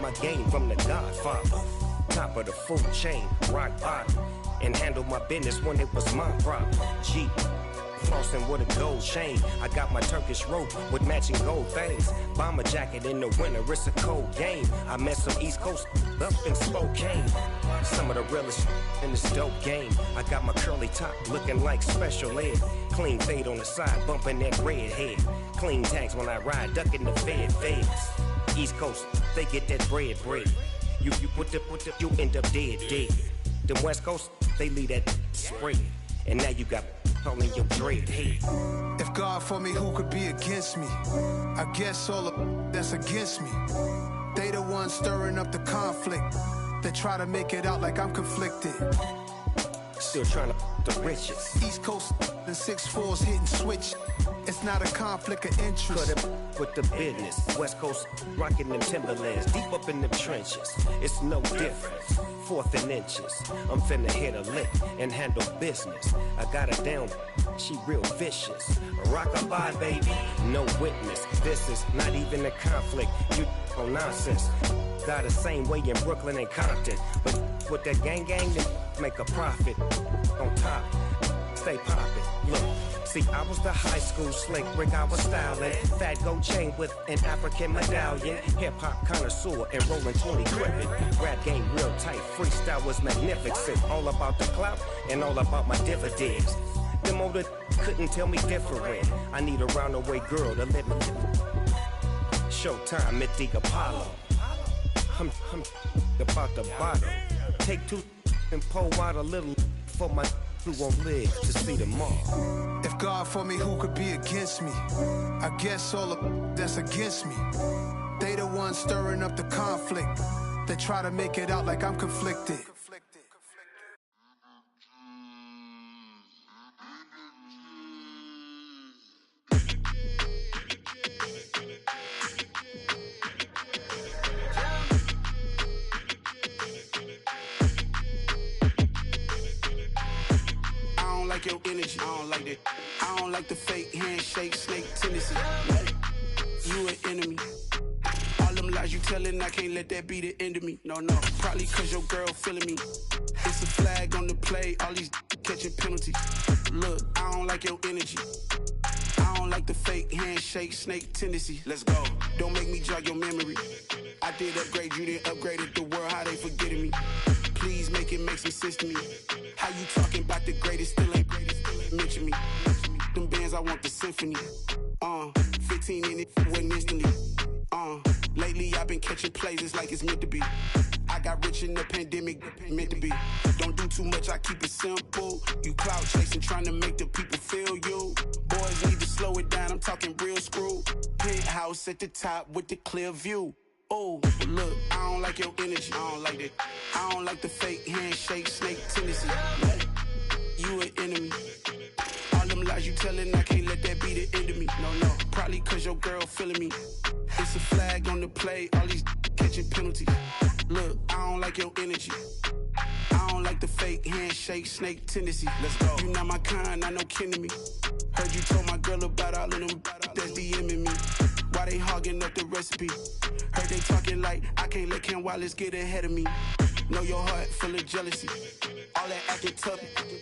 my game from the Godfather. Top of the food chain, rock bottom. And handle my business when it was my problem. G, flossing with a gold chain. I got my Turkish rope with matching gold things. Bomber jacket in the winter, it's a cold game. I met some East Coast up in Spokane. Some of the realest in this dope game. I got my curly top looking like special ed. Clean fade on the side, bumping that red head. Clean tags when I ride, ducking the feds. East Coast, they get that bread. You put the, you end up dead. The West Coast, they leave that spread. And now you got all in your dread head. If God for me, who could be against me? I guess all the that's against me. They the ones stirring up the conflict. They try to make it out like I'm conflicted. Still trying to the riches. East Coast and 6'4's hitting switch. It's not a conflict of interest. Cut it with the business. West Coast rocking them Timberlands, deep up in them trenches. It's no difference. Fourth and inches. I'm finna hit a lick and handle business. I got her down, she real vicious. Rock-a-bye, baby, no witness. This is not even a conflict. You on nonsense. Got the same way in Brooklyn and Compton. But with that gang, then make a profit. On top, stay poppin'. Look. See, I was the high school slick Rick, I was styling. Fat gold chain with an African medallion. Hip-hop connoisseur and rolling 20 gripping. Rap game real tight, freestyle was magnificent. All about the clout and all about my dividends. Them older couldn't tell me different. I need a round-away girl to let me Showtime at the Apollo. I'm about the bottom. Take two and pull out a little for my who won't live to see tomorrow. If God for me, who could be against me? I guess all the that's against me. They the ones stirring up the conflict. They try to make it out like I'm conflicted. Your energy, I don't like that. I don't like the fake handshake, snake tendency. You an enemy. All them lies you telling, I can't let that be the end of me. No, probably cause your girl feeling me. It's a flag on the play, all these catching penalties. Look, I don't like your energy. I don't like the fake handshake, snake tendency. Let's go. Don't make me jog your memory. I did upgrade, you didn't upgrade it. The world, how they forgetting me. Please make it make some sense to me. How you talking about the greatest, still ain't mention me. Them bands, I want the symphony. 15 in it, went instantly. Lately I've been catching plays, it's like it's meant to be. I got rich in the pandemic, meant to be. Don't do too much, I keep it simple. You clout chasing, trying to make the people feel you. Boys need to slow it down, I'm talking real screw. Penthouse at the top with the clear view. Oh, look, I don't like your energy, I don't like that. I don't like the fake handshake, snake tendency. You an enemy. All them lies you telling, I can't let that be the end of me. No, probably cause your girl feeling me. It's a flag on the play, all these catching penalties. Look, I don't like your energy. I don't like the fake handshake, snake tendency. Let's go. You not my kind, I know kin to me. Heard you told my girl about all of them that's DMing me. Why they hogging up the recipe? Heard they talking like I can't let Ken Wallace get ahead of me. Know your heart full of jealousy. All that acting tough,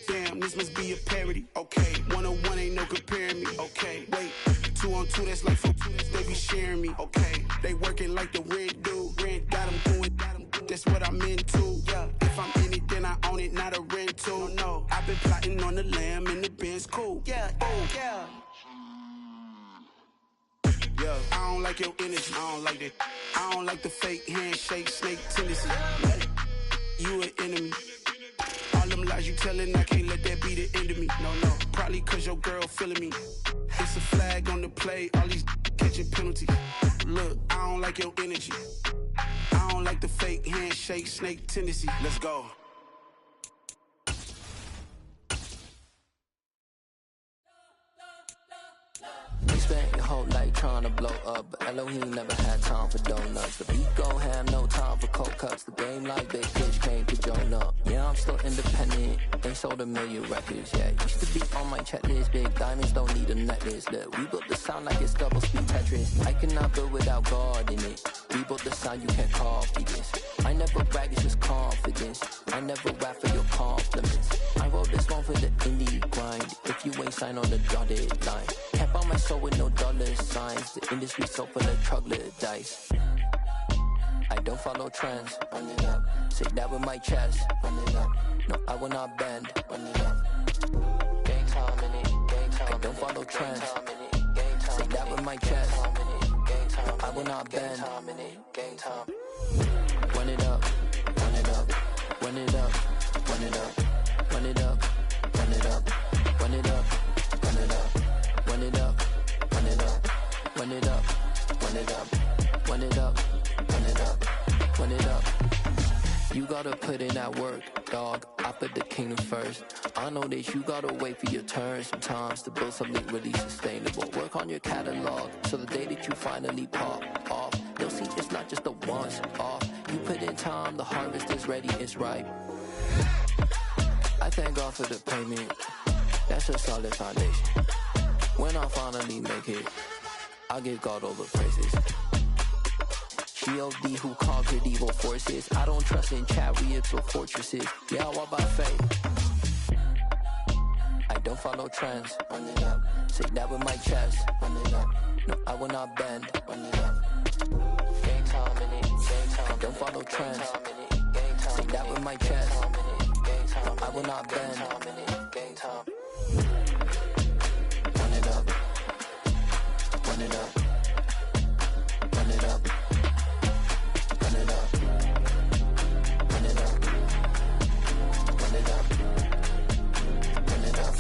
damn, this must be a parody. Okay, 1-on-1 ain't no comparing me. Okay, wait, 2-on-2, that's like 4, they be sharing me. Okay, they working like the rent do. Rent got them doing, that's what I'm into. Yeah, if I'm in it, then I own it, not a rental. No, I've been plotting on the lamb and the Benz cool. Yeah, yeah. Yeah, I don't like your energy, I don't like that. I don't like the fake handshake, snake tendency. You an enemy. All them lies you telling, I can't let that be the end of me. No, probably cause your girl feeling me. It's a flag on the play, all these catching penalties. Look, I don't like your energy. I don't like the fake handshake, snake tendency. Let's go. Spent your whole life trying to blow up, but Elohim never had time for donuts. The beat gon' have no time for cold cuts. The game like big bitch came to join up. Yeah, I'm still independent, ain't sold 1 million records yet. Used to be on my checklist, big diamonds don't need a necklace. Look, we built the sound like it's double speed Tetris. I cannot build without God in it. We built the sound, you can't copy this. I never brag, it's just confidence. I never rap for your compliments. I wrote this one for the indie grind. If you ain't signed on the dotted line, can't buy my soul with no dollar signs. The industry so full of troglodytes. I don't follow trends. Run it up. Say that with my chest. Run it up. No, I will not bend. Run it up. Gang time in it. Gang time. I don't follow trends. Say that with my chest. I will not bend. Gang time. Run it up. Run it up. Run it up. Run it up. Run it up. Run it up. Run it up. Run it up. Run it up. Run it up. Run it up. Run it up. Run it up. Run it up, run it up. You gotta put in that work, dog. I put the kingdom first. I know that you gotta wait for your turn sometimes to build something really sustainable. Work on your catalog, so the day that you finally pop off, they'll see it's not just a once off. You put in time, the harvest is ready, it's ripe. I thank God for the payment. That's a solid foundation. When I finally make it, I'll give God all the praises. G.O.D. who conquered evil forces. I don't trust in chariots or fortresses. Yeah, I walk by faith. I don't follow trends. Run it up. Say that with my chest. Run it up. No, I will not bend. Run it up. Gang time in it. Gang time. I don't follow trends. Say that with my chest. No, I will not bend. Gang time. Run it up. Run it up. Run it up. Run it up. Run it up. Run it up. Run it up.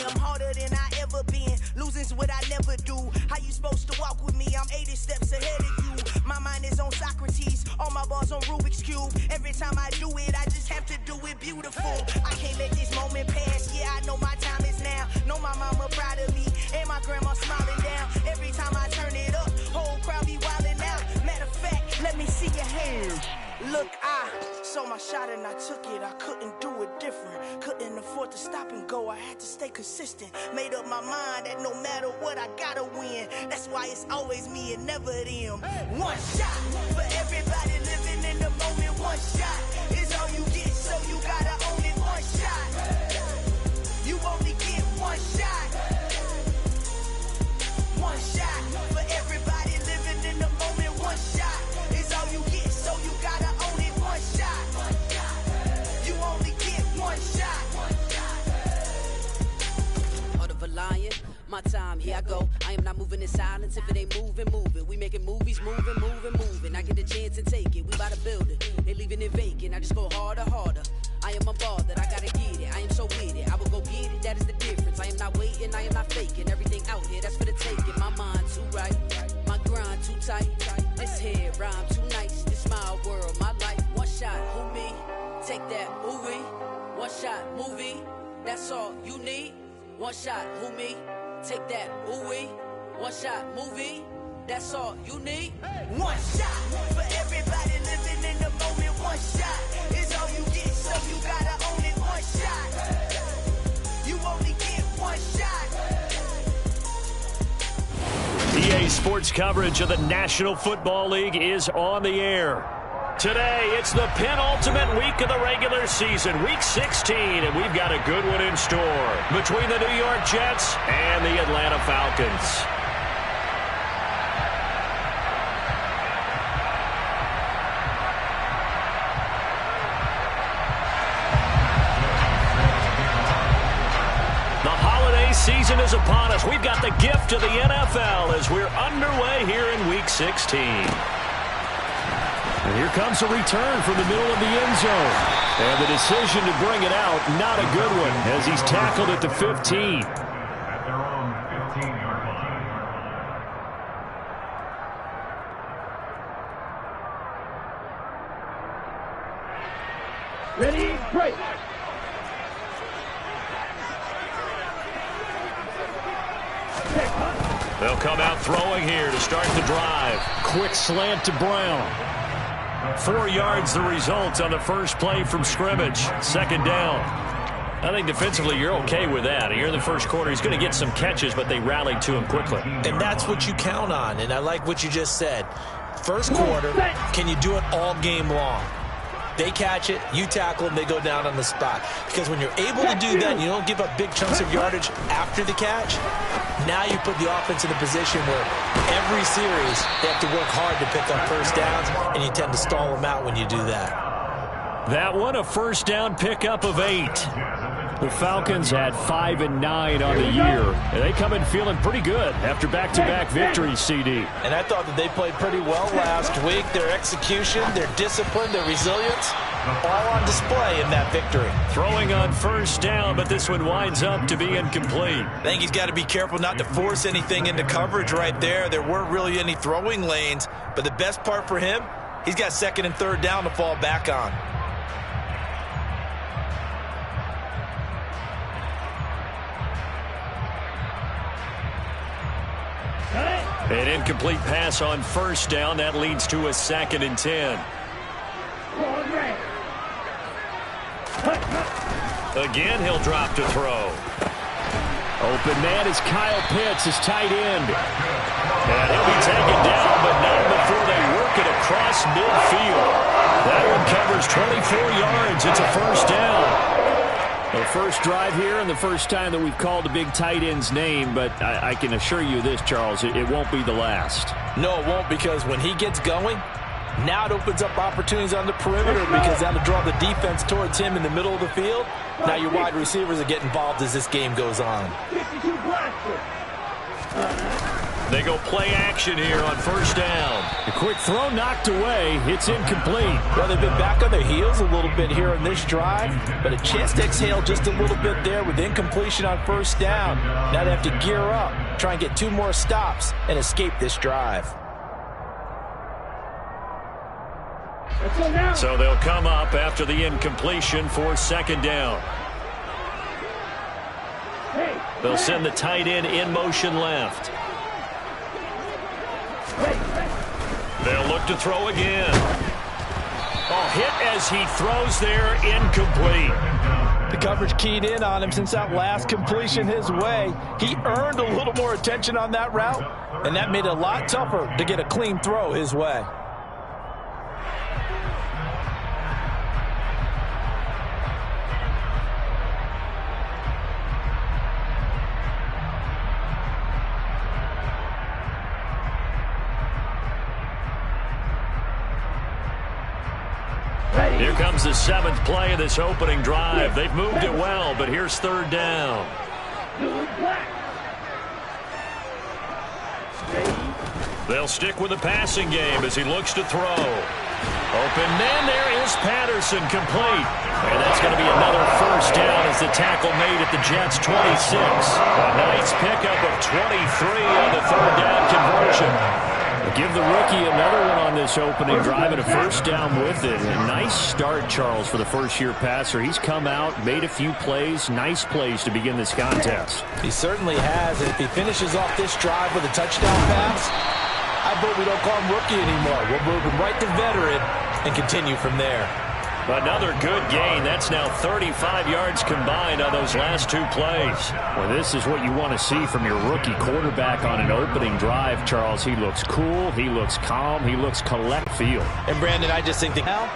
I'm harder than I ever been. Losing's what I never do. How you supposed to walk with me? I'm 80 steps ahead of you. My mind is on Socrates. All my bars on Rubik's Cube. Every time I do it, I just have to do it beautiful. I can't let this moment pass. Yeah, I know my time is now. Know my mama proud of me. And my grandma smiling down. Every time I turn it up, whole crowd be wildin' out. Matter of fact, let me see your hands. Look, I saw my shot and I took it. I couldn't do it different. Couldn't afford to stop and go. I had to stay consistent. Made up my mind that no matter what, I gotta win. That's why it's always me and never them. One shot for everybody living in the moment. One shot is all you get, so you gotta own it. One shot. You only get one shot. One shot for everybody living in the moment. One shot is all you get, so you gotta own it. One shot. You only get one shot. Heart of a lion, my time, here I go. I am not moving in silence. If it ain't moving, moving. We making movies, moving, moving, moving. I get a chance and take it. We bout to build it. They leaving it vacant. I just go harder, harder. I am unbothered, I gotta get it. I am so with it. I will go get it. That is the difference. I am not waiting. I am not faking. Everything out here, that's for the taking. My mind too right. My grind too tight. This head rhyme too nice. This my world, my life. One shot, who me? Take that, ooh-wee. One shot, movie. That's all you need. One shot, who me? Take that, ooh-wee. One shot, movie. That's all you need. One shot for everybody living in the moment. One shot is all you get, so you gotta own it. One shot. You only get one shot. EA Sports coverage of the National Football League is on the air. Today, it's the penultimate week of the regular season, Week 16, and we've got a good one in store between the New York Jets and the Atlanta Falcons. Season is upon us. We've got the gift of the NFL as we're underway here in Week 16. And here comes a return from the middle of the end zone. And the decision to bring it out, not a good one, as he's tackled at the 15. At their own 15-yard line. Ready, break. They'll come out throwing here to start the drive. Quick slant to Brown. 4 yards the result on the first play from scrimmage. Second down. I think defensively you're okay with that. Here in the first quarter, he's going to get some catches, but they rallied to him quickly. And that's what you count on, and I like what you just said. First quarter, can you do it all game long? They catch it, you tackle them, they go down on the spot. Because when you're able to do that and you don't give up big chunks of yardage after the catch, now you put the offense in a position where every series they have to work hard to pick up first downs, and you tend to stall them out when you do that. That one, a first down pickup of 8. The Falcons had 5 and 9 on the year, and they come in feeling pretty good after back-to-back victories, CD. And I thought that they played pretty well last week. Their execution, their discipline, their resilience, all on display in that victory. Throwing on first down, but this one winds up to be incomplete. I think he's got to be careful not to force anything into coverage right there. There weren't really any throwing lanes, but the best part for him, he's got second and third down to fall back on. An incomplete pass on first down. That leads to a 2nd and 10. Again, he'll drop to throw. Open man is Kyle Pitts, his tight end. And he'll be taken down, but not before they work it across midfield. That one covers 24 yards. It's a first down. The first drive here and the first time that we've called a big tight end's name, but I can assure you this, Charles, it won't be the last. No, it won't, because when he gets going, now it opens up opportunities on the perimeter because that'll draw the defense towards him in the middle of the field. Now your wide receivers will get involved as this game goes on. They go play action here on first down. A quick throw knocked away. It's incomplete. Well, they've been back on their heels a little bit here on this drive, but a chance to exhale just a little bit there with incompletion on first down. Now they have to gear up, try and get 2 more stops, and escape this drive. So they'll come up after the incompletion for second down. They'll send the tight end in motion left. They'll look to throw again. Oh, hit as he throws there, incomplete. The coverage keyed in on him since that last completion his way. He earned a little more attention on that route, and that made it a lot tougher to get a clean throw his way. Here comes the 7th play of this opening drive. They've moved it well, but here's third down. They'll stick with the passing game as he looks to throw. Open man, there is Patterson, complete. And that's going to be another first down as the tackle made at the Jets' 26. A nice pickup of 23 on the third down conversion. Give the rookie another one on this opening drive and a first down with it. A nice start, Charles, for the first-year passer. He's come out, made a few plays, nice plays to begin this contest. He certainly has, and if he finishes off this drive with a touchdown pass, I bet we don't call him rookie anymore. We'll move him right to veteran and continue from there. Another good gain. That's now 35 yards combined on those last 2 plays. Well, this is what you want to see from your rookie quarterback on an opening drive, Charles. He looks cool. He looks calm. He looks collect field. And, Brandon, I just think that now,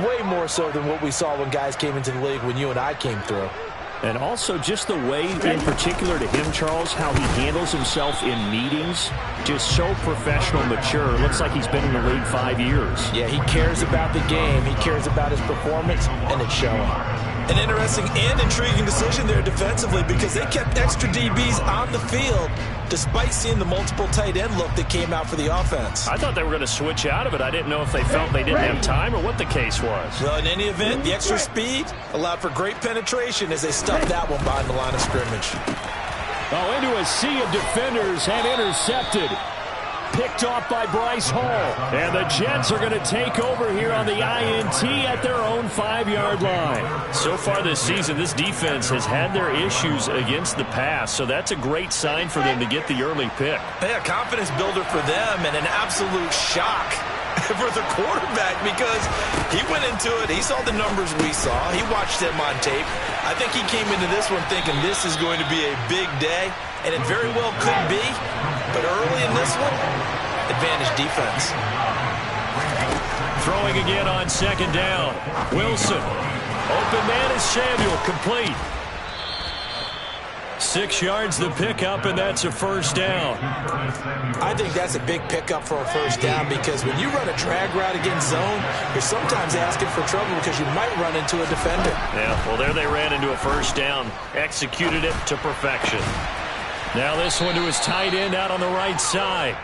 way more so than what we saw when guys came into the league when you and I came through. And also just the way, in particular to him, Charles, how he handles himself in meetings. Just so professional, mature. Looks like he's been in the league 5 years. Yeah, he cares about the game. He cares about his performance, and it's showing. An interesting and intriguing decision there defensively because they kept extra DBs on the field despite seeing the multiple tight end look that came out for the offense. I thought they were going to switch out of it. I didn't know if they felt they didn't have time or what the case was. Well, in any event, the extra speed allowed for great penetration as they stuffed that one behind the line of scrimmage. Oh, into a sea of defenders and intercepted. Picked off by Bryce Hall. And the Jets are going to take over here on the INT at their own 5-yard line. So far this season, this defense has had their issues against the pass, so that's a great sign for them to get the early pick. Yeah, confidence builder for them and an absolute shock for the quarterback because he went into it. He saw the numbers we saw. He watched them on tape. I think he came into this one thinking this is going to be a big day, and it very well could be. But early in this one, advantage defense. Throwing again on second down. Wilson. Open man is Samuel. Complete. 6 yards the pickup, and that's a first down. I think that's a big pickup for a first down because when you run a drag route against zone, you're sometimes asking for trouble because you might run into a defender. Yeah, well, there they ran into a first down. Executed it to perfection. Now this one to his tight end out on the right side.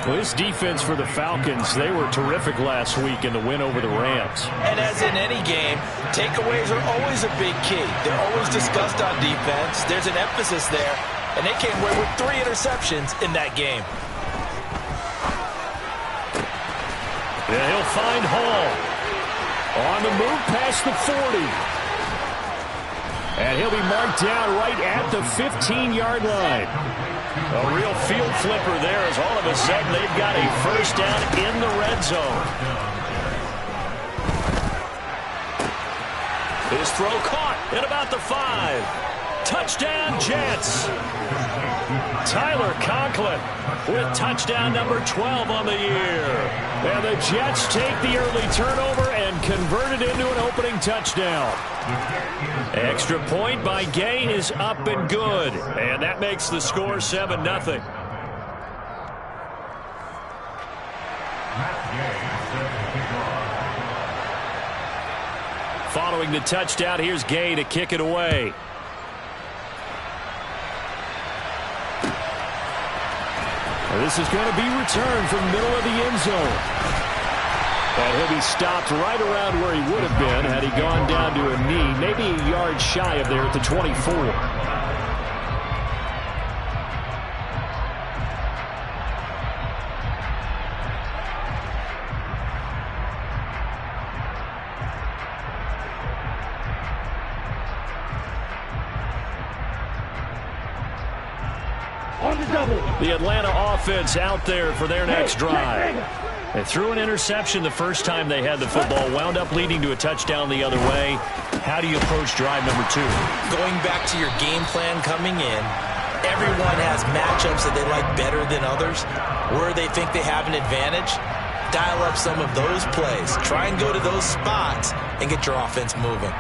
Well, this defense for the Falcons, they were terrific last week in the win over the Rams. And as in any game, takeaways are always a big key. They're always discussed on defense. There's an emphasis there, and they came away with 3 interceptions in that game. Yeah, he'll find Hall. On the move past the 40. And he'll be marked down right at the 15-yard line. A real field flipper there as all of a sudden they've got a first down in the red zone. His throw caught at about the 5. Touchdown, Jets. Tyler Conklin with touchdown number 12 on the year. And the Jets take the early turnover and convert it into an opening touchdown. Extra point by Gay is up and good. And that makes the score 7-0. Following the touchdown, here's Gay to kick it away. This is going to be returned from the middle of the end zone. And he'll be stopped right around where he would have been had he gone down to a knee, maybe a yard shy of there at the 24. The Atlanta offense out there for their next drive. They threw an interception the first time they had the football, wound up leading to a touchdown the other way. How do you approach drive number 2? Going back to your game plan coming in, everyone has matchups that they like better than others, where they think they have an advantage. Dial up some of those plays. Try and go to those spots and get your offense moving.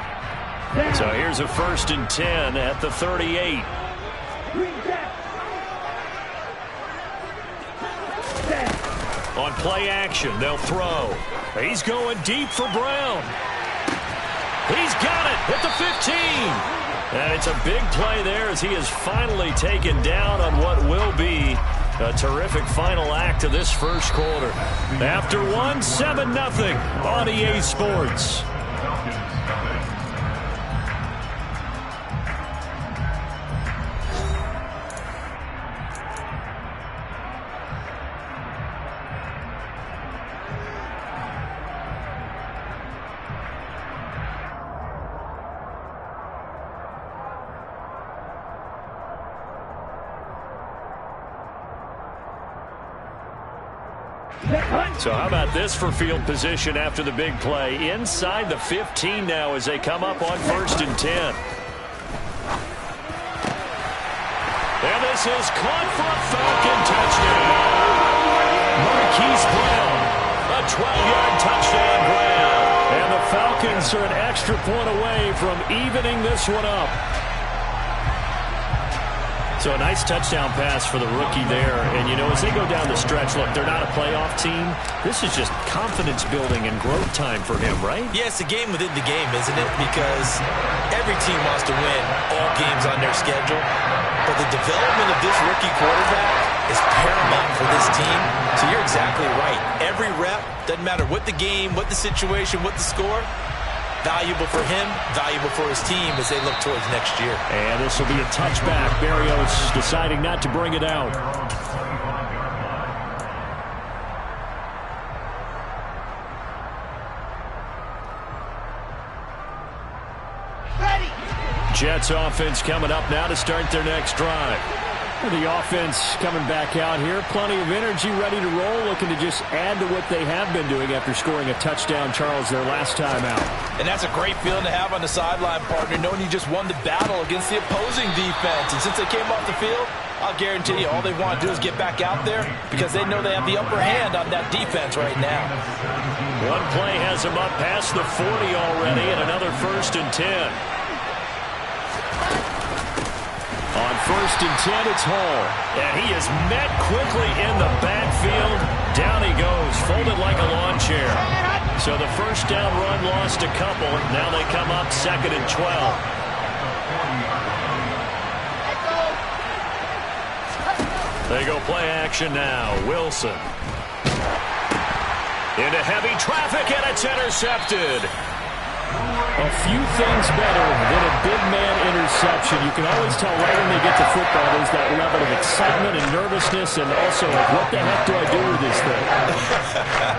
So here's a 1st and 10 at the 38. On play action, they'll throw. He's going deep for Brown. He's got it at the 15. And it's a big play there as he is finally taken down on what will be a terrific final act of this first quarter. After 7-0 on EA Sports. So how about this for field position after the big play? Inside the 15 now as they come up on 1st and 10. And this is caught for a Falcon touchdown. Marquise Brown, a 12-yard touchdown grab. And the Falcons are an extra point away from evening this one up. So a nice touchdown pass for the rookie there. And, you know, as they go down the stretch, look, they're not a playoff team. This is just confidence building and growth time for him, right? Yeah, it's a game within the game, isn't it? Because every team wants to win all games on their schedule. But the development of this rookie quarterback is paramount for this team. So you're exactly right. Every rep, doesn't matter what the game, what the situation, what the score, valuable for him, valuable for his team as they look towards next year. And this will be a touchback. Barrios deciding not to bring it out. Jets offense coming up now to start their next drive. The offense coming back out here. Plenty of energy, ready to roll, looking to just add to what they have been doing after scoring a touchdown, Charles, their last time out. And that's a great feeling to have on the sideline, partner, knowing you just won the battle against the opposing defense. And since they came off the field, I'll guarantee you all they want to do is get back out there because they know they have the upper hand on that defense right now. One play has them up past the 40 already, and another 1st and 10. On 1st and 10, it's Hall. And he is met quickly in the backfield. Down he goes, folded like a lawn chair. So the first down run lost a couple. Now they come up 2nd and 12. They go play action now. Wilson. Into heavy traffic, and it's intercepted. A few things better than a big man interception. You can always tell right when they get to football there's that level of excitement and nervousness and also like, what the heck do I do with this thing?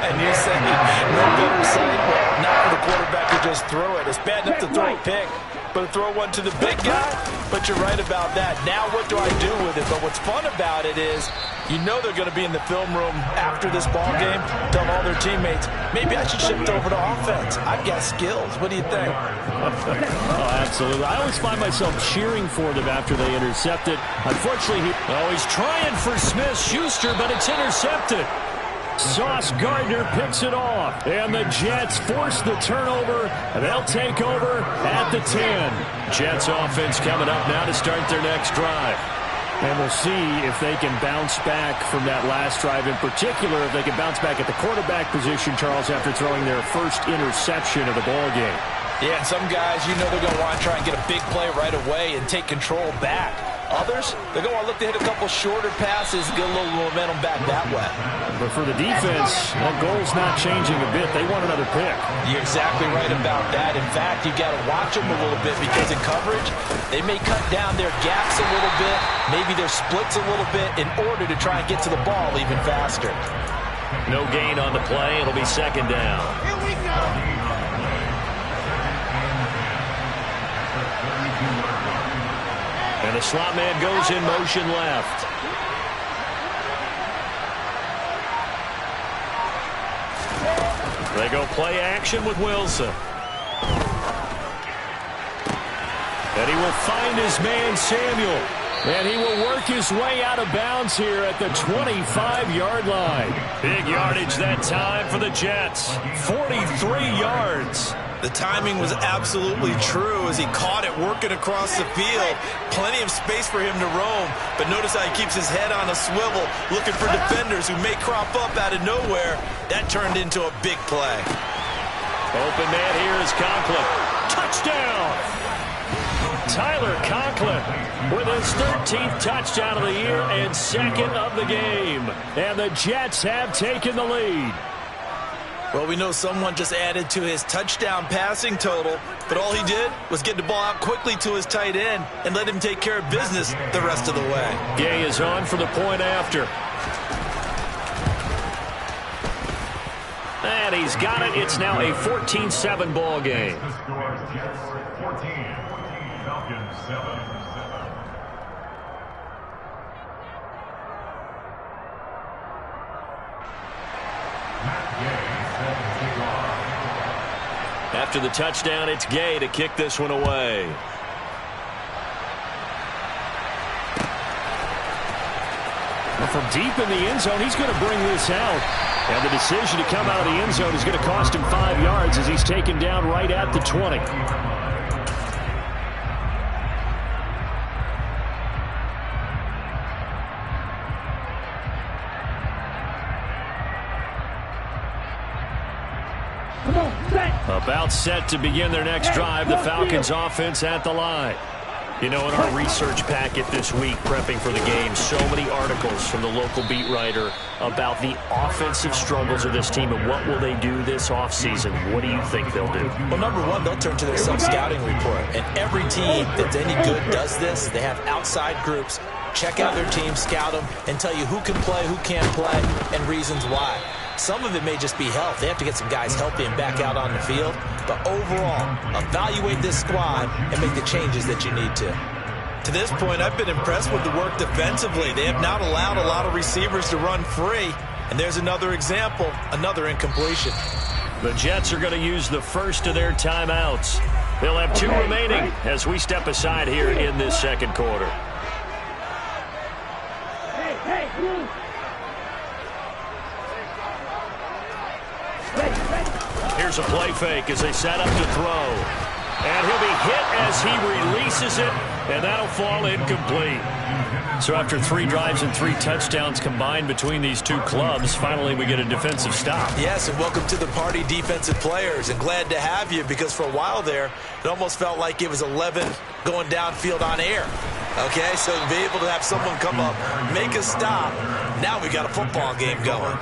And you say no better sight, not for the quarterback to just throw it. It's bad enough to throw a pick, but to throw one to the big guy? But you're right about that. Now what do I do with it? But what's fun about it is you know they're going to be in the film room after this ball game, tell all their teammates, maybe I should shift over to offense. I've got skills. What do you think? Oh, absolutely. I always find myself cheering for them after they intercept it. Unfortunately, he's trying for Smith-Schuster, but it's intercepted. Sauce Gardner picks it off, and the Jets force the turnover, and they'll take over at the 10. Jets offense coming up now to start their next drive. And we'll see if they can bounce back from that last drive. In particular, if they can bounce back at the quarterback position, Charles, after throwing their first interception of the ball game. Yeah, and some guys, you know they're going to want to try and get a big play right away and take control back. Others, they're going to look to hit a couple shorter passes, get a little momentum back that way. But for the defense, that goal's not changing a bit. They want another pick. You're exactly right about that. In fact, you've got to watch them a little bit because in coverage, they may cut down their gaps a little bit, maybe their splits a little bit in order to try and get to the ball even faster. No gain on the play. It'll be 2nd down. Here we go. And the slot man goes in motion left. They go play action with Wilson. And he will find his man Samuel. And he will work his way out of bounds here at the 25-yard line. Big yardage that time for the Jets. 43 yards. The timing was absolutely true as he caught it working across the field. Plenty of space for him to roam. But notice how he keeps his head on a swivel, looking for defenders who may crop up out of nowhere. That turned into a big play. Open man here is Conklin. Touchdown! Tyler Conklin with his 13th touchdown of the year and 2nd of the game. And the Jets have taken the lead. Well, we know someone just added to his touchdown passing total, but all he did was get the ball out quickly to his tight end and let him take care of business the rest of the way. Gay is on for the point after. And he's got it. It's now a 14-7 ball game. After the touchdown, it's Gay to kick this one away. Well, from deep in the end zone, he's going to bring this out. And the decision to come out of the end zone is going to cost him 5 yards as he's taken down right at the 20. About set to begin their next drive, the Falcons offense at the line. You know, in our research packet this week, prepping for the game, so many articles from the local beat writer about the offensive struggles of this team and what will they do this offseason. What do you think they'll do? Well, number one, they'll turn to their self-scouting report. And every team that's any good does this. They have outside groups. Check out their team, scout them, and tell you who can play, who can't play, and reasons why. Some of it may just be health. They have to get some guys healthy and back out on the field. But overall, evaluate this squad and make the changes that you need to. To this point, I've been impressed with the work defensively. They have not allowed a lot of receivers to run free. And there's another example, another incompletion. The Jets are going to use the first of their timeouts. They'll have 2 remaining as we step aside here in this second quarter. Here's a play fake as they set up to throw. And he'll be hit as he releases it, and that'll fall incomplete. So after 3 drives and 3 touchdowns combined between these two clubs, finally we get a defensive stop. Yes, and welcome to the party, defensive players, and glad to have you, because for a while there, it almost felt like it was 11 going downfield on air. Okay, so to be able to have someone come up, make a stop, now we got a football game going.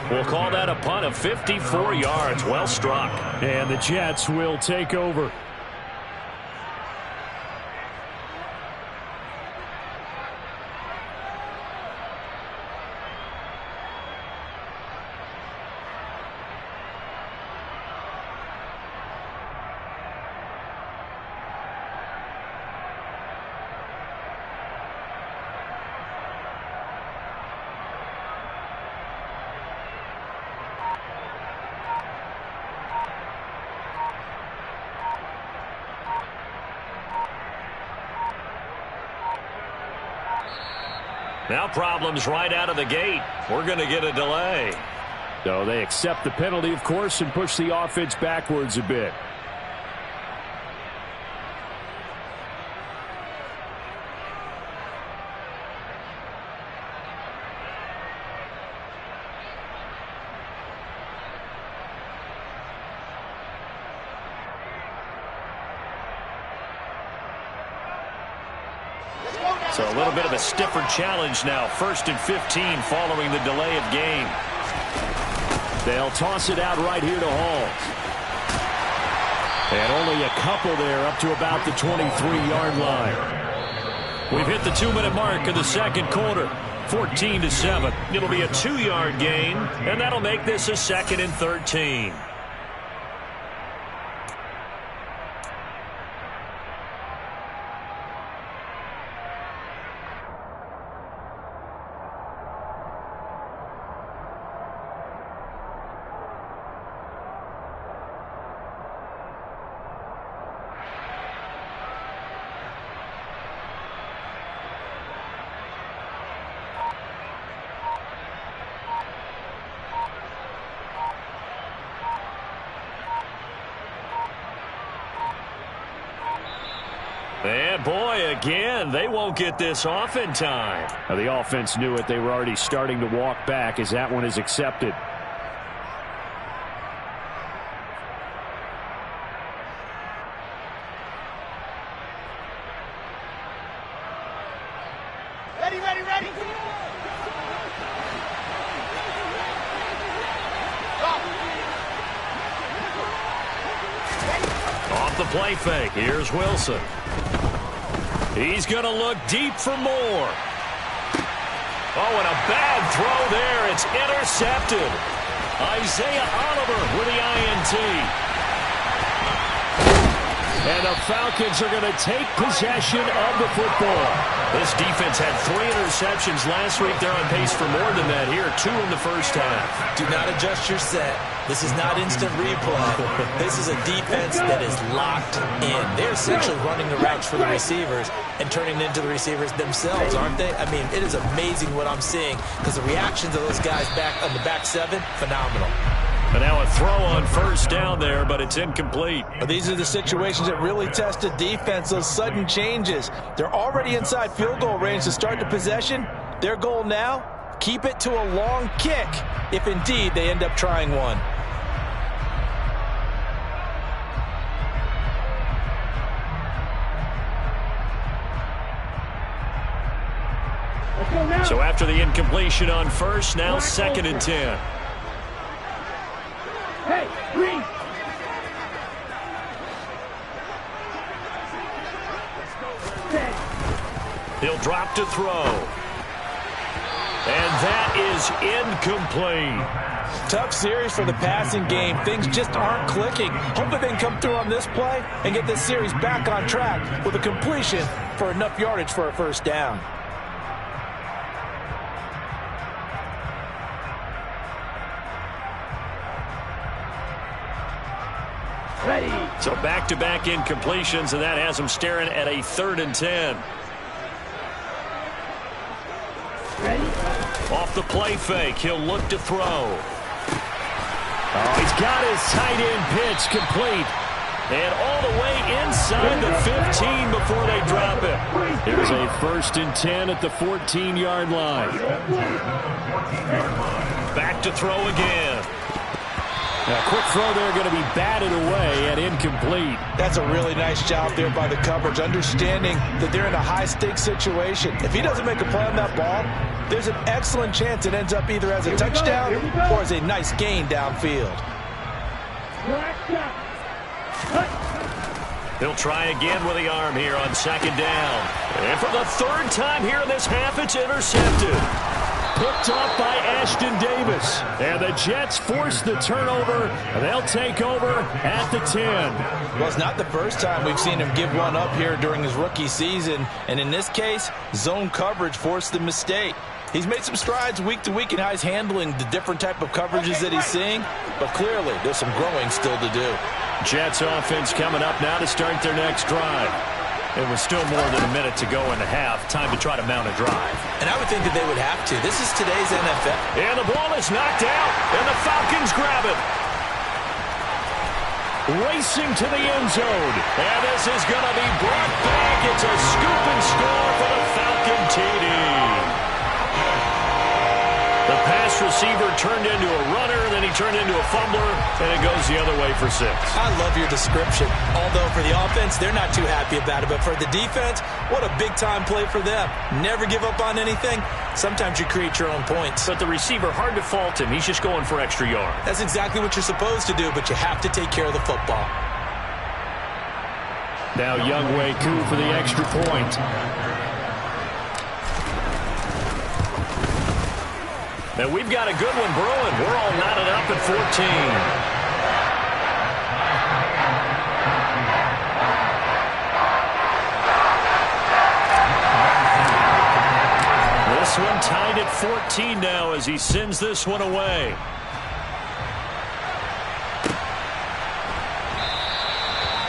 We'll call that a punt of 54 yards. Well struck. And the Jets will take over. Now problems right out of the gate. We're going to get a delay. So they accept the penalty, of course, and push the offense backwards a bit. So a little bit of a stiffer challenge now. 1st and 15 following the delay of game. They'll toss it out right here to Hall. And only a couple there up to about the 23-yard line. We've hit the 2-minute mark of the second quarter. 14-7. It'll be a 2-yard gain, and that'll make this a 2nd and 13. And boy, again, they won't get this off in time. Now, the offense knew it. They were already starting to walk back as that one is accepted. Ready, ready, ready. Off the play fake, here's Wilson. He's going to look deep for more. Oh, and a bad throw there. It's intercepted. Isaiah Oliver with the INT. And the Falcons are going to take possession of the football. This defense had 3 interceptions last week. They're on pace for more than that here. 2 in the first half. Do not adjust your set. This is not instant replay. This is a defense that is locked in. They're essentially running the routes for the receivers and turning it into the receivers themselves, aren't they? I mean, it is amazing what I'm seeing, because the reactions of those guys back on the back 7, phenomenal. And now a throw on first down there, but it's incomplete. These are the situations that really test a defense, those sudden changes. They're already inside field goal range to start the possession. Their goal now, keep it to a long kick, if indeed they end up trying one. So after the incompletion on first, now 2nd and 10. Hey, green. He'll drop to throw. And that is is incomplete. Tough series for the passing game. Things just aren't clicking. Hopefully they can come through on this play and get this series back on track with a completion for enough yardage for a first down. So back-to-back incompletions, and that has him staring at a 3rd and 10. Off the play fake, he'll look to throw. Oh, he's got his tight end pitch complete. And all the way inside the 15 before they drop it. Here's a 1st and 10 at the 14-yard line. Back to throw again. A quick throw there, going to be batted away and incomplete. That's a really nice job there by the coverage, understanding that they're in a high-stakes situation. If he doesn't make a play on that ball, there's an excellent chance it ends up either as a touchdown or as a nice gain downfield. He'll try again with the arm here on 2nd down. And for the 3rd time here in this half, it's intercepted. Picked off by Ashton Davis. And the Jets force the turnover, and they'll take over at the 10. Well, it's not the first time we've seen him give one up here during his rookie season. And in this case, zone coverage forced the mistake. He's made some strides week to week in how he's handling the different type of coverages that he's seeing. But clearly, there's some growing still to do. Jets offense coming up now to start their next drive. It was still more than a minute to go in the half. Time to try to mount a drive. And I would think that they would have to. This is today's NFL. And the ball is knocked out, and the Falcons grab it. Racing to the end zone. And this is going to be brought back. It's a scoop and score for the Falcon TD. The pass receiver turned into a runner, then he turned into a fumbler, and it goes the other way for 6. I love your description. Although for the offense, they're not too happy about it. But for the defense, what a big-time play for them. Never give up on anything. Sometimes you create your own points. But the receiver, hard to fault him. He's just going for extra yard. That's exactly what you're supposed to do, but you have to take care of the football. Now Younghoe Koo for the extra point. And we've got a good one brewing. We're all knotted up at 14. This one tied at 14 now as he sends this one away.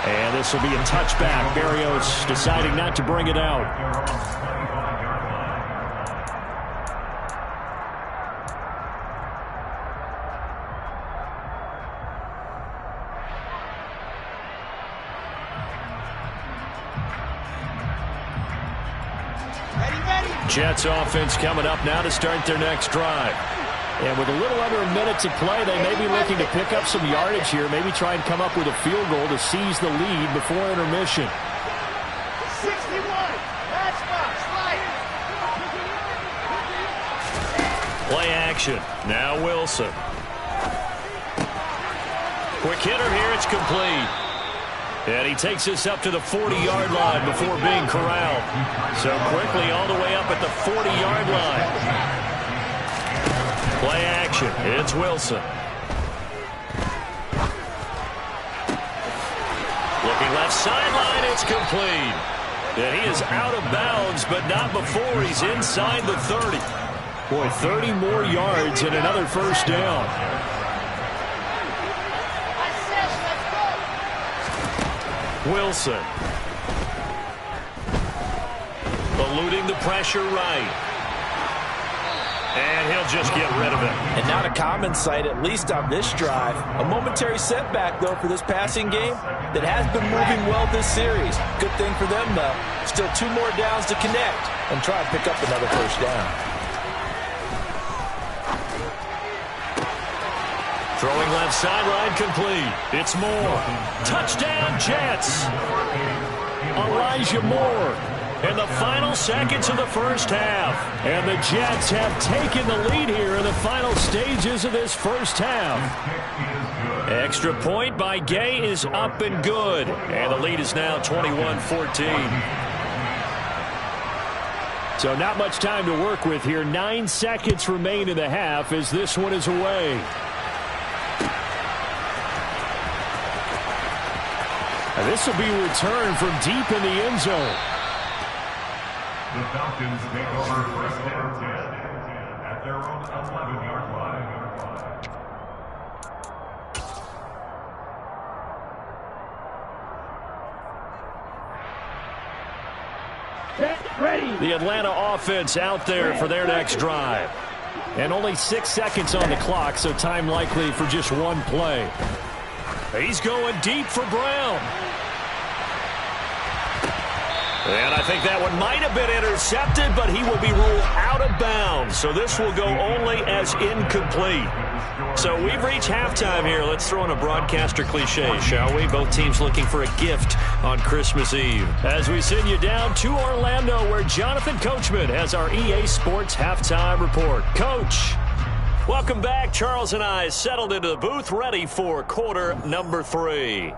And this will be a touchback. Berrios deciding not to bring it out. Jets offense coming up now to start their next drive. And with a little under a minute to play, they may be looking to pick up some yardage here, maybe try and come up with a field goal to seize the lead before intermission. 61, that's Play action. Now Wilson. Quick hitter here, it's complete. And he takes this up to the 40-yard line before being corralled. So quickly all the way up at the 40-yard line. Play action. It's Wilson. Looking left sideline, it's complete. And he is out of bounds, but not before he's inside the 30. Boy, 30 more yards and another first down. Wilson. Eluding the pressure right. And he'll just get rid of it. And not a common sight, at least on this drive. A momentary setback, though, for this passing game that has been moving well this series. Good thing for them, though. Still 2 more downs to connect and try and pick up another first down. Throwing left sideline complete. It's Moore. Touchdown, Jets. Elijah Moore. In the final seconds of the first half. And the Jets have taken the lead here in the final stages of this first half. Extra point by Gay is up and good. And the lead is now 21-14. So not much time to work with here. 9 seconds remain in the half as this one is away. And this will be returned from deep in the end zone. The Falcons take over first and 10 at their own 11-yard line. The Atlanta offense out there for their next drive. And only 6 seconds on the clock, so time likely for just one play. He's going deep for Brown. And I think that one might have been intercepted, but he will be ruled out of bounds. So this will go only as incomplete. So we've reached halftime here. Let's throw in a broadcaster cliche, shall we? Both teams looking for a gift on Christmas Eve. As we send you down to Orlando, where Jonathan Coachman has our EA Sports halftime report. Coach, welcome back. Charles and I settled into the booth, ready for quarter number 3.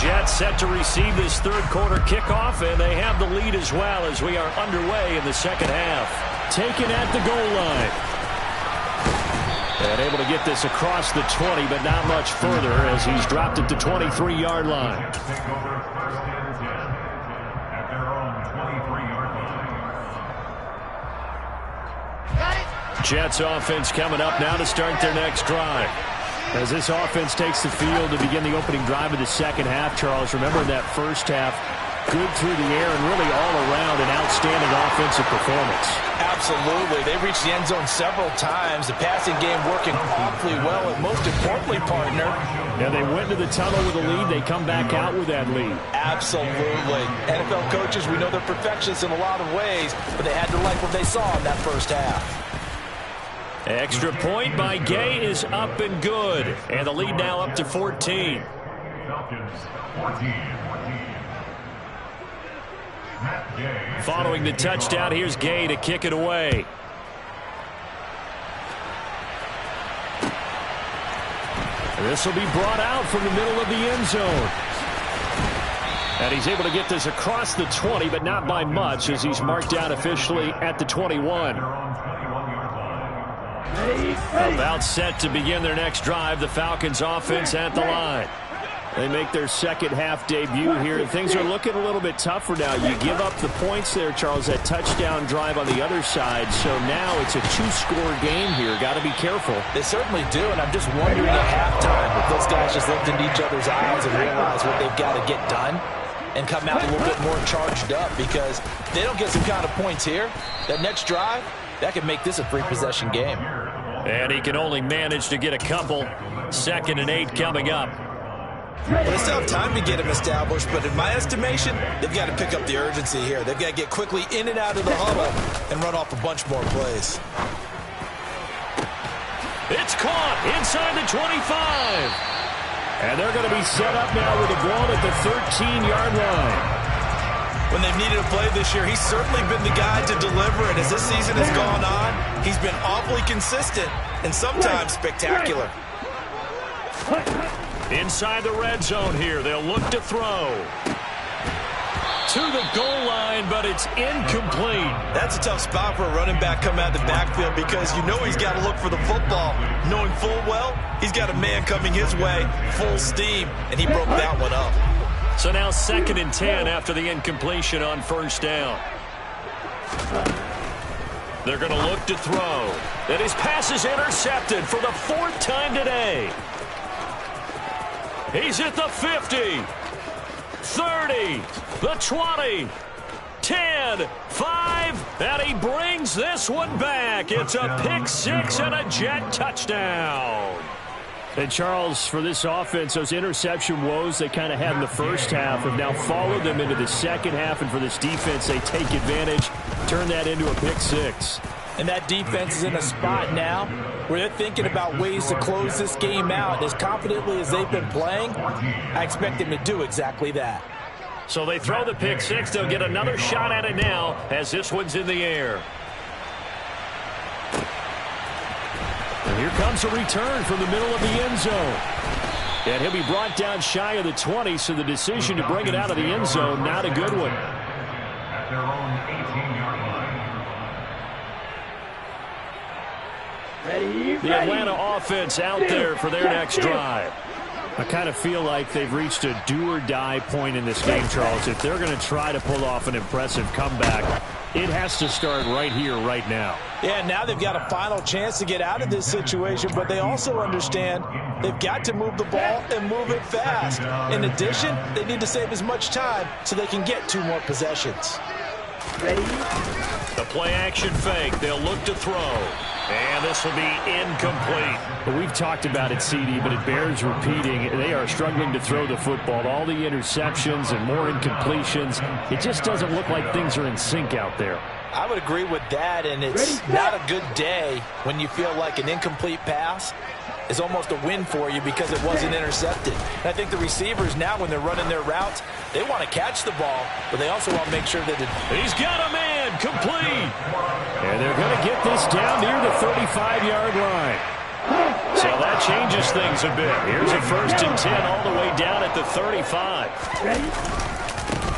Jets set to receive this third quarter kickoff, and they have the lead as well as we are underway in the second half. Taken at the goal line. And able to get this across the 20, but not much further as he's dropped it to 23-yard line. Take over first and 10 at their own 23-yard line. Jets offense coming up now to start their next drive. As this offense takes the field to begin the opening drive of the second half, Charles, remember in that first half, good through the air and really all around an outstanding offensive performance. Absolutely. They reached the end zone several times. The passing game working awfully well, and most importantly, partner. Yeah, they went to the tunnel with a lead. They come back out with that lead. Absolutely. NFL coaches, we know they're perfectionists in a lot of ways, but they had to like what they saw in that first half. Extra point by Gay is up and good. And the lead now up to 14. Falcons 14. Following the touchdown, here's Gay to kick it away. This will be brought out from the middle of the end zone. And he's able to get this across the 20, but not by much as he's marked down officially at the 21. About set to begin their next drive, the Falcons offense at the line. They make their second half debut here. Things are looking a little bit tougher now. You give up the points there, Charles, that touchdown drive on the other side. So now it's a 2-score game here. Got to be careful. They certainly do, and I'm just wondering at halftime if those guys just looked into each other's eyes and realize what they've got to get done and come out a little bit more charged up, because if they don't get some kind of points here, that next drive, that could make this a 3-possession game. And he can only manage to get a couple. 2nd and 8 coming up. Well, they still have time to get him established, but in my estimation, they've got to pick up the urgency here. They've got to get quickly in and out of the huddle and run off a bunch more plays. It's caught inside the 25. And they're going to be set up now with the ball at the 13-yard line. When they've needed a play this year, he's certainly been the guy to deliver it. As this season has gone on, he's been awfully consistent and sometimes spectacular. Inside the red zone here, they'll look to throw. To the goal line, but it's incomplete. That's a tough spot for a running back coming out of the backfield, because you know he's got to look for the football, knowing full well he's got a man coming his way, full steam, and he broke that one up. So now 2nd and 10 after the incompletion on first down. They're going to look to throw. And his pass is intercepted for the 4th time today. He's at the 50, 30, the 20, 10, 5, and he brings this one back. It's a pick 6 and a Jet touchdown. And, Charles, for this offense, those interception woes they kind of had in the first half have now followed them into the second half. And for this defense, they take advantage, turn that into a pick 6. And that defense is in a spot now where they're thinking about ways to close this game out. As confidently as they've been playing, I expect them to do exactly that. So they throw the pick 6. They'll get another shot at it now as this one's in the air. Here comes a return from the middle of the end zone. And he'll be brought down shy of the 20, so the decision to bring it out of the end zone, not a good one. At their own 18-yard line. The Atlanta offense out there for their next drive. I kind of feel like they've reached a do-or-die point in this game, Charles. If they're going to try to pull off an impressive comeback, it has to start right here, right now. Yeah, now they've got a final chance to get out of this situation, but they also understand they've got to move the ball and move it fast. In addition, they need to save as much time so they can get 2 more possessions. Ready? The play-action fake. They'll look to throw. And this will be incomplete. But we've talked about it, CD, but it bears repeating. They are struggling to throw the football. All the interceptions and more incompletions. It just doesn't look like things are in sync out there. I would agree with that, and it's not a good day when you feel like an incomplete pass is almost a win for you because it wasn't intercepted. And I think the receivers now, when they're running their routes, they want to catch the ball, but they also want to make sure that he's got a man complete. And they're going to get this down near the 35-yard line. So that changes things a bit. Here's a 1st and 10 all the way down at the 35.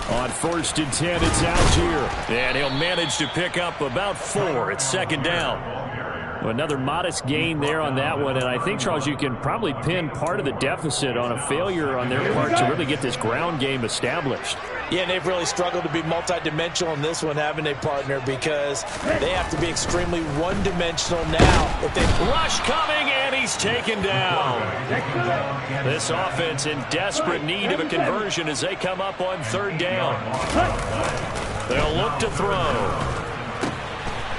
On 1st and 10, it's Algier. And he'll manage to pick up about 4. It's 2nd down. Another modest gain there on that one, and I think, Charles, you can probably pin part of the deficit on a failure on their part to really get this ground game established. Yeah, and they've really struggled to be multidimensional in this one, haven't they, partner, because they have to be extremely one-dimensional now. If they rush coming, and he's taken down. This offense in desperate need of a conversion as they come up on 3rd down. They'll look to throw.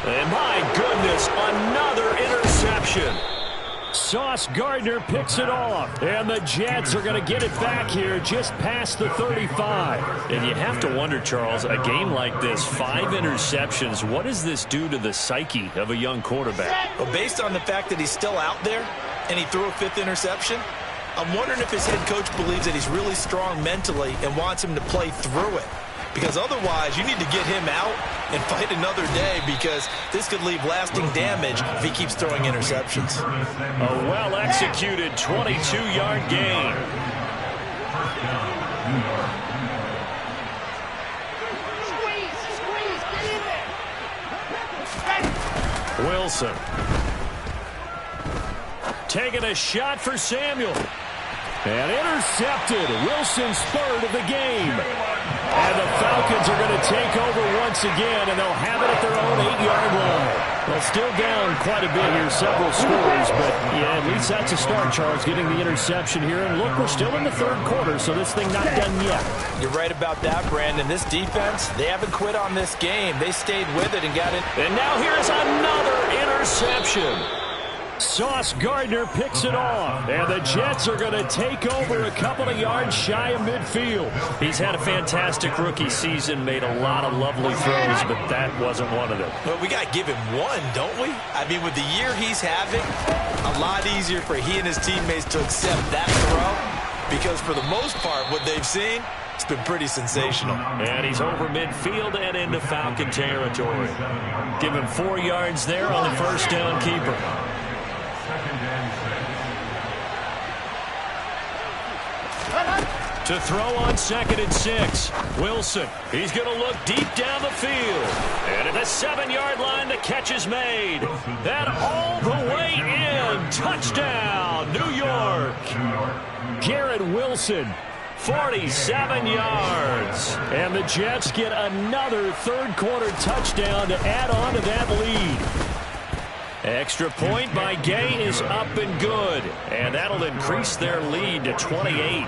And my goodness, another interception. Sauce Gardner picks it off. And the Jets are going to get it back here just past the 35. And you have to wonder, Charles, a game like this, 5 interceptions, what does this do to the psyche of a young quarterback? Well, based on the fact that he's still out there and he threw a 5th interception, I'm wondering if his head coach believes that he's really strong mentally and wants him to play through it. Because otherwise, you need to get him out and fight another day, because this could leave lasting damage if he keeps throwing interceptions. A well-executed 22-yard gain. Wilson. Taking a shot for Samuel. And intercepted. Wilson's 3rd of the game. And the Falcons are going to take over once again, and they'll have it at their own 8-yard line. Well, still down quite a bit here, several scores, but yeah, at least that's a start, Charles, getting the interception here. And look, we're still in the 3rd quarter, so this thing not done yet. You're right about that, Brandon. This defense, they haven't quit on this game. They stayed with it and got it. And now here's another interception. Sauce Gardner picks it off, and the Jets are going to take over a couple of yards shy of midfield. He's had a fantastic rookie season, made a lot of lovely throws, but that wasn't one of them. Well, we got to give him one, don't we? I mean, with the year he's having, a lot easier for he and his teammates to accept that throw, because for the most part, what they've seen, it's been pretty sensational. And he's over midfield and into Falcon territory. Give him 4 yards there on the 1st down keeper. To throw on 2nd and 6. Wilson, he's going to look deep down the field. And at the 7-yard line, the catch is made. And all the way in. Touchdown, New York. Garrett Wilson, 47 yards. And the Jets get another 3rd quarter touchdown to add on to that lead. Extra point by Gay is up and good. And that'll increase their lead to 28.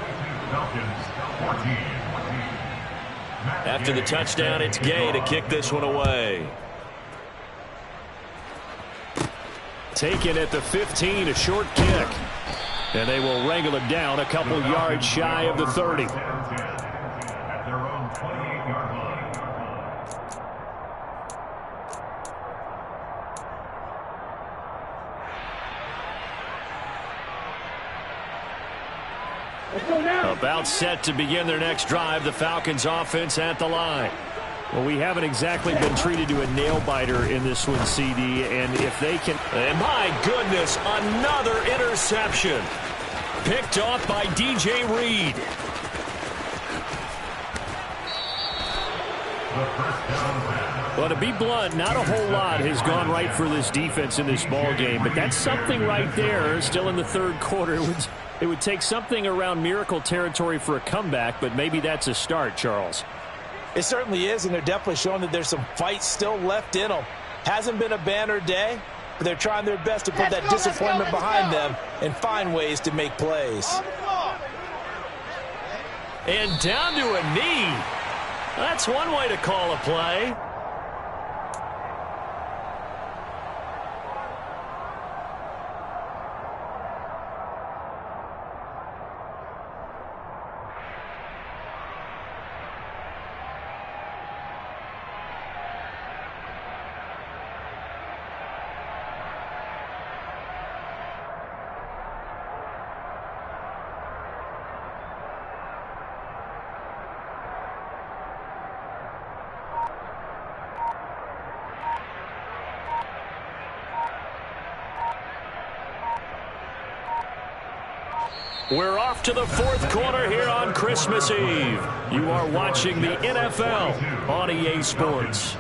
After the touchdown, it's Gay to kick this one away. Taken at the 15, a short kick. And they will wrangle it down a couple yards shy of the 30. At their own 28-yard line. About set to begin their next drive. The Falcons offense at the line. Well, we haven't exactly been treated to a nail-biter in this one, CD, and if they can... And my goodness, another interception. Picked off by DJ Reed. Well, to be blunt, not a whole lot has gone right for this defense in this ball game, but that's something right there. Still in the third quarter, it would take something around miracle territory for a comeback, but maybe that's a start, Charles. It certainly is, and they're definitely showing that there's some fight still left in them. Hasn't been a banner day, but they're trying their best to put that disappointment behind them and find ways to make plays. And down to a knee. That's one way to call a play. We're off to the fourth quarter here on Christmas Eve. You are watching the NFL on EA Sports.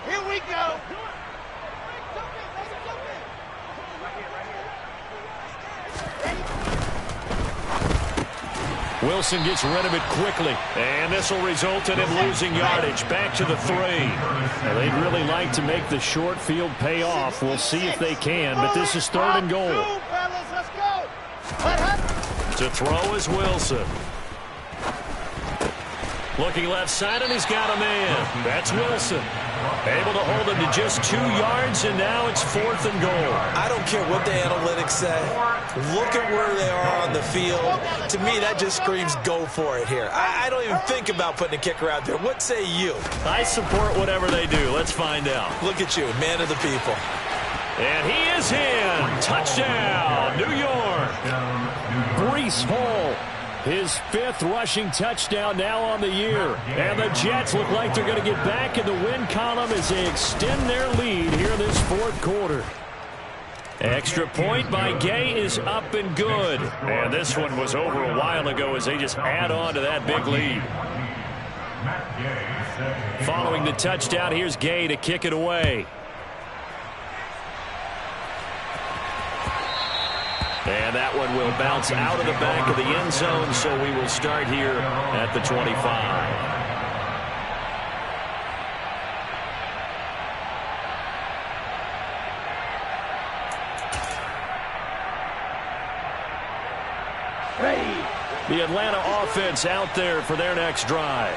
Here we go. Wilson gets rid of it quickly, and this will result in him losing yardage. Back to the 3. Now, they'd really like to make the short field pay off. We'll see if they can, but this is 3rd and goal. To throw is Wilson. Looking left side, and he's got a man. That's Wilson. Able to hold him to just 2 yards, and now it's 4th and goal. I don't care what the analytics say. Look at where they are on the field. To me, that just screams go for it here. I don't even think about putting a kicker out there. What say you? I support whatever they do. Let's find out. Look at you, man of the people. And he is in. Touchdown, New York. Breece Hall. His 5th rushing touchdown now on the year. And the Jets look like they're going to get back in the win column as they extend their lead here in this 4th quarter. Extra point by Gay is up and good. And this one was over a while ago as they just add on to that big lead. Following the touchdown, here's Gay to kick it away. And that one will bounce out of the back of the end zone, so we will start here at the 25. The Atlanta offense out there for their next drive.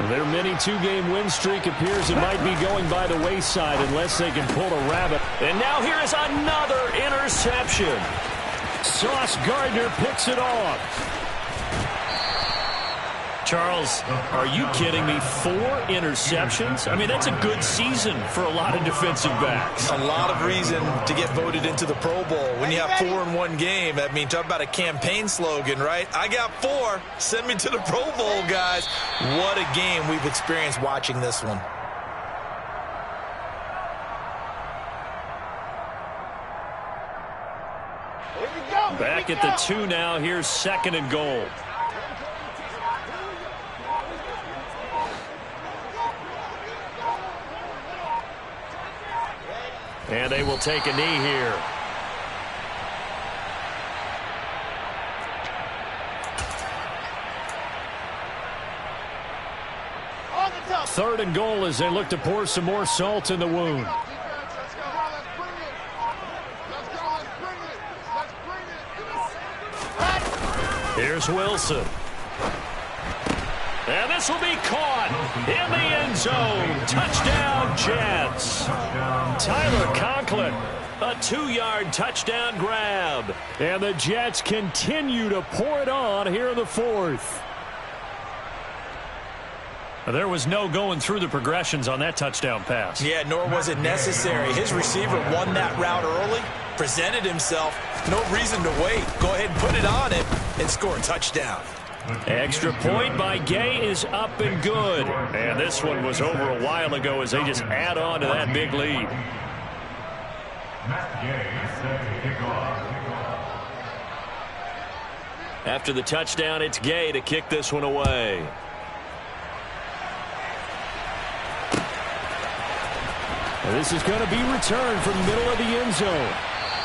Their mini 2-game win streak appears it might be going by the wayside unless they can pull a rabbit. And now here is another interception. Sauce Gardner picks it off. Charles, are you kidding me? 4 interceptions? I mean, that's a good season for a lot of defensive backs. A lot of reason to get voted into the Pro Bowl. When you have 4 in one game, I mean, talk about a campaign slogan, right? I got 4. Send me to the Pro Bowl, guys. What a game we've experienced watching this one. Back at the 2 now. Here's 2nd and goal. And they will take a knee here. Third and goal as they look to pour some more salt in the wound. Here's Wilson. And this will be caught in the end zone. Touchdown, Jets. Tyler Conklin A 2-yard touchdown grab. And the Jets continue to pour it on here in the fourth. There was no going through the progressions on that touchdown pass. Yeah, nor was it necessary. His receiver won that route early, presented himself. No reason to wait. Go ahead and put it on him and score a touchdown. Extra point by Gay is up and good. And this one was over a while ago as they just add on to that big lead. After the touchdown, it's Gay to kick this one away. And this is going to be returned from the middle of the end zone.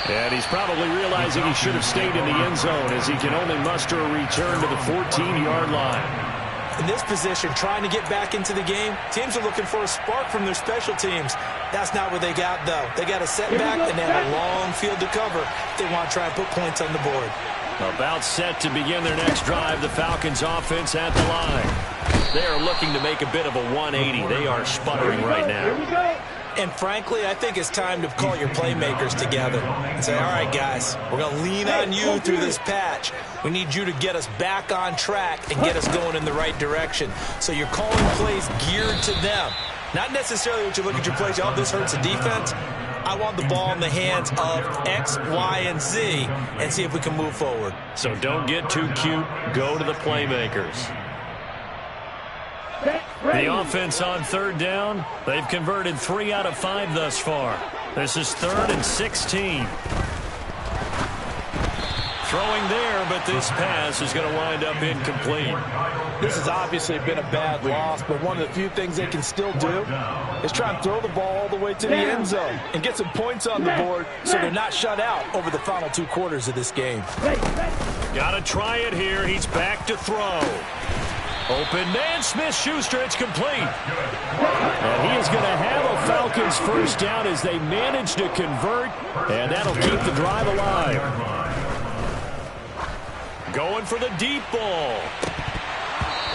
And he's probably realizing he should have stayed in the end zone as he can only muster a return to the 14-yard line. In this position, trying to get back into the game, teams are looking for a spark from their special teams. That's not what they got, though. They got a setback, and they have a long field to cover if they want to try and put points on the board. About set to begin their next drive, the Falcons offense at the line. They are looking to make a bit of a 180. They are sputtering right now. And frankly, I think it's time to call your playmakers together and say, all right, guys, we're going to lean on you through this patch. We need you to get us back on track and get us going in the right direction. So you're calling plays geared to them. Not necessarily what you look at your plays, oh, this hurts the defense. I want the ball in the hands of X, Y, and Z and see if we can move forward. So don't get too cute. Go to the playmakers. The offense on third down. They've converted 3 out of 5 thus far. This is 3rd and 16. Throwing there, but this pass is going to wind up incomplete. This has obviously been a bad loss, but one of the few things they can still do is try and throw the ball all the way to the end zone and get some points on the board so they're not shut out over the final 2 quarters of this game. Got to try it here. He's back to throw. Open man, Smith-Schuster, it's complete. And he is going to have a Falcons first down as they manage to convert, and that'll keep the drive alive. Going for the deep ball.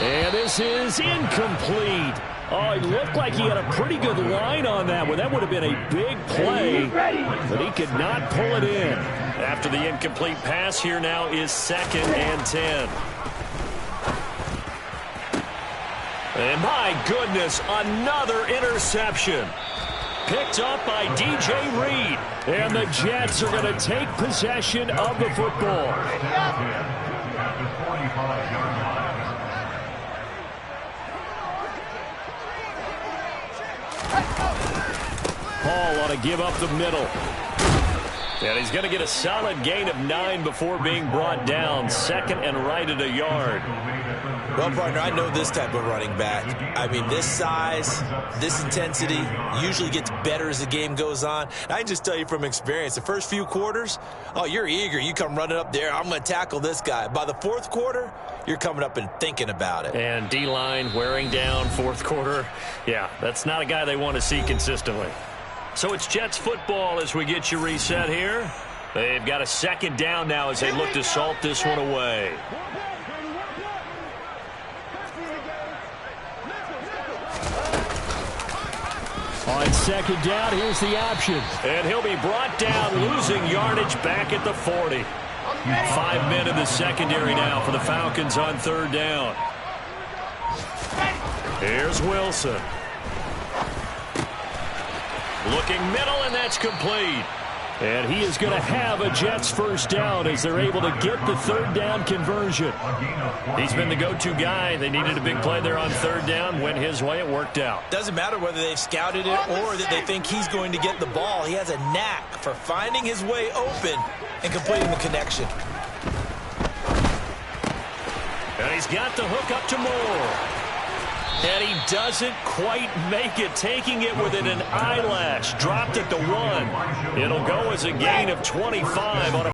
And this is incomplete. Oh, it looked like he had a pretty good line on that one. That would have been a big play, but he could not pull it in. After the incomplete pass, here now is 2nd and 10. And my goodness, another interception. Picked up by DJ Reed. And the Jets are going to take possession of the football. Paul ought to give up the middle. And he's going to get a solid gain of 9 before being brought down. 2nd and right at a yard. Well, partner, I know this type of running back. I mean, this size, this intensity usually gets better as the game goes on. I can just tell you from experience, the first few quarters, oh, you're eager. You come running up there, I'm going to tackle this guy. By the 4th quarter, you're coming up and thinking about it. And D-line wearing down 4th quarter. Yeah, that's not a guy they want to see consistently. So it's Jets football as we get you reset here. They've got a 2nd down now as they look to salt this one away. On 2nd down, here's the option. And he'll be brought down, losing yardage back at the 40. 5 men in the secondary now for the Falcons on 3rd down. Here's Wilson. Looking middle, and that's complete. And he is going to have a Jets first down as they're able to get the 3rd down conversion. He's been the go-to guy. They needed a big play there on 3rd down. Went his way. It worked out. Doesn't matter whether they've scouted it or that they think he's going to get the ball. He has a knack for finding his way open and completing the connection. And he's got the hook up to Moore. And he doesn't quite make it, taking it within an eyelash. Dropped at the 1. It'll go as a gain of 25 on a